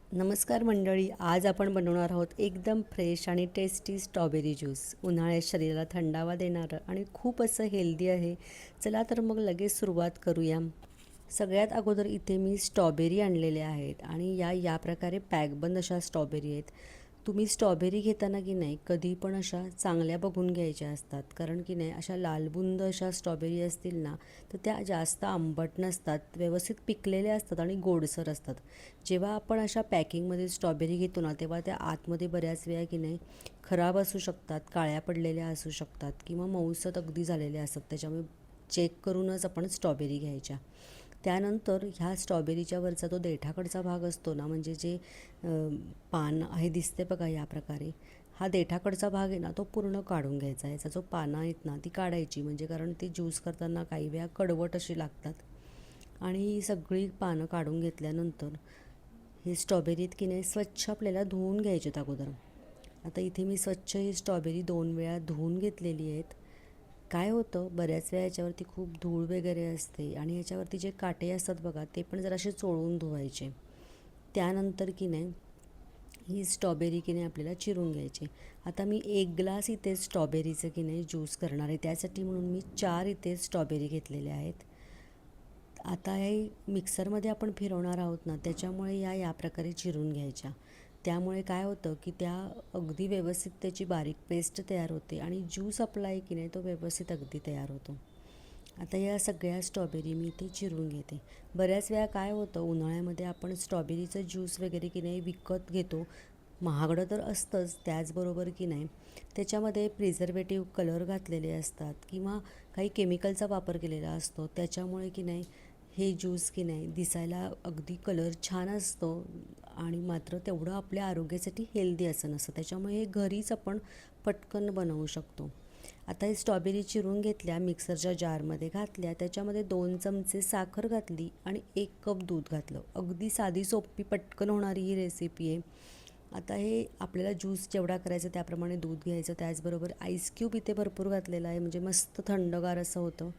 नमस्कार मंडळी, आज आपण बनवणार आहोत एकदम फ्रेश आणि टेस्टी स्ट्रॉबेरी ज्यूस. उन्हाळ्यात शरीराला थंडावा देणारं आणि खूप असं हेल्दी आहे. चला तर मग लगेच सुरुवात करूया. सगळ्यात अगोदर इथे मी स्ट्रॉबेरी आणलेल्या आहेत आणि या प्रकारे पॅकबंद अशा स्ट्रॉबेरी आहेत. तुम्ही स्ट्रॉबेरी घेताना की नाही कधी पण अशा चांगल्या बघून घ्यायच्या असतात, कारण की नाही अशा लालबुंद अशा स्ट्रॉबेरी असतील ना तर त्या जास्त आंबट नसतात, व्यवस्थित पिकलेल्या असतात आणि गोडसर असतात. जेव्हा आपण अशा पॅकिंगमध्ये स्ट्रॉबेरी घेतो ना तेव्हा त्या आतमध्ये बऱ्याच वेळा की नाही खराब असू शकतात, काळ्या पडलेल्या असू शकतात किंवा मऊसत अगदी झालेल्या असतात. त्याच्यामुळे चेक करूनच आपण स्ट्रॉबेरी घ्यायच्या. त्यानंतर ह्या स्ट्रॉबेरीच्या वरचा तो देठाकडचा भाग असतो ना, म्हणजे जे पान आहे दिसते बघा या प्रकारे, हा देठाकडचा भाग आहे ना तो पूर्ण काढून घ्यायचा. याचा जो पानं आहेत ना ती काढायची, म्हणजे कारण ते ज्यूस करताना काही वेळा कडवट अशी लागतात. आणि ही सगळी पानं काढून घेतल्यानंतर ही स्ट्रॉबेरीत की नाही स्वच्छ आपल्याला धुवून घ्यायचे अगोदर. आता इथे मी स्वच्छ ही स्ट्रॉबेरी 2 वेळा धुवून घेतलेली आहेत. काय होतं, बऱ्याच वेळा याच्यावरती खूप धूळ वगैरे असते आणि याच्यावरती जे काटे असतात बघा ते पण जरासे चोळून धुवायचे. त्यानंतर की नाही ही स्ट्रॉबेरी की नाही आपल्याला चिरून घ्यायची. आता मी 1 ग्लास इथे स्ट्रॉबेरीचं की नाही ज्यूस करणार आहे, त्यासाठी म्हणून मी 4 इथे स्ट्रॉबेरी घेतलेल्या आहेत. आता हे मिक्सरमध्ये आपण फिरवणार आहोत ना, त्याच्यामुळे या प्रकारे चिरून घ्यायच्या. त्यामुळे काय होतं की त्या अगदी व्यवस्थित त्याची बारीक पेस्ट तयार होते आणि ज्यूस आपला आहे की नाही तो व्यवस्थित अगदी तयार होतो. आता या सगळ्या स्ट्रॉबेरी मी इथे चिरून घेते. बऱ्याच वेळा काय होतं, उन्हाळ्यामध्ये आपण स्ट्रॉबेरीचं ज्यूस वगैरे की नाही विकत घेतो. महागडं तर असतंच, त्याचबरोबर की नाही त्याच्यामध्ये प्रिझर्वेटिव्ह कलर घातलेले असतात किंवा काही केमिकलचा वापर केलेला असतो. त्याच्यामुळे की नाही हे ज्यूस की नाही दिसायला अगदी कलर छान असतो आणि मात्र तेवढं आपल्या आरोग्यासाठी हेल्दी असं नसतं. त्याच्यामुळे हे घरीच आपण पटकन बनवू शकतो. आता हे स्ट्रॉबेरी चिरून घेतल्या, मिक्सरच्या जारमध्ये घातल्या, त्याच्यामध्ये 2 चमचे साखर घातली आणि 1 कप दूध घातलं. अगदी साधी सोपी पटकन होणारी ही रेसिपी आहे. आता हे आपल्याला ज्यूस जेवढा करायचा त्याप्रमाणे दूध घ्यायचं, त्याचबरोबर आईस क्यूब इथे भरपूर घातलेला आहे, म्हणजे मस्त थंडगार असं होतं.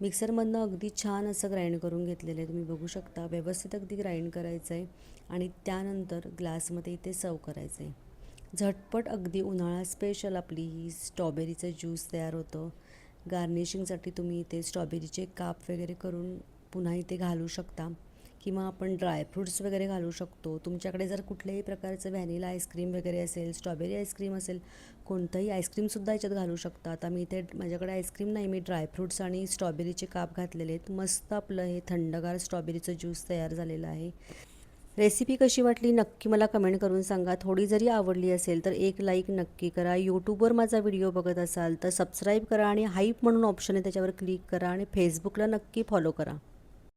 मिक्सरमधनं अगदी छान असं ग्राइंड करून घेतलेलं आहे, तुम्ही बघू शकता. व्यवस्थित अगदी ग्राइंड करायचं आहे आणि त्यानंतर ग्लासमध्ये इथे सर्व करायचं आहे. झटपट अगदी उन्हाळा स्पेशल आपली ही स्ट्रॉबेरीचं ज्यूस तयार होतं. गार्निशिंगसाठी तुम्ही इथे स्ट्रॉबेरीचे काप वगैरे करून पुन्हा इथे घालू शकता किंवा आपण ड्रायफ्रूट्स वगैरे घालू शकतो. तुमच्याकडे जर कुठल्याही प्रकारचं व्हॅनिला आईस्क्रीम वगैरे असेल, स्ट्रॉबेरी आईस्क्रीम असेल, कोणतंही आईस्क्रीमसुद्धा याच्यात घालू शकता. आता मी इथे माझ्याकडे आईस्क्रीम नाही, मी ड्रायफ्रूट्स आणि स्ट्रॉबेरीचे काप घातलेले आहेत. मस्त आपलं हे थंडगार स्ट्रॉबेरीचं ज्यूस तयार झालेलं आहे. रेसिपी कशी वाटली नक्की मला कमेंट करून सांगा. थोडी जरी आवडली असेल तर एक लाईक नक्की करा. यूट्यूबवर माझा व्हिडिओ बघत असाल तर सबस्क्राईब करा आणि हाईप म्हणून ऑप्शन आहे त्याच्यावर क्लिक करा आणि फेसबुकला नक्की फॉलो करा.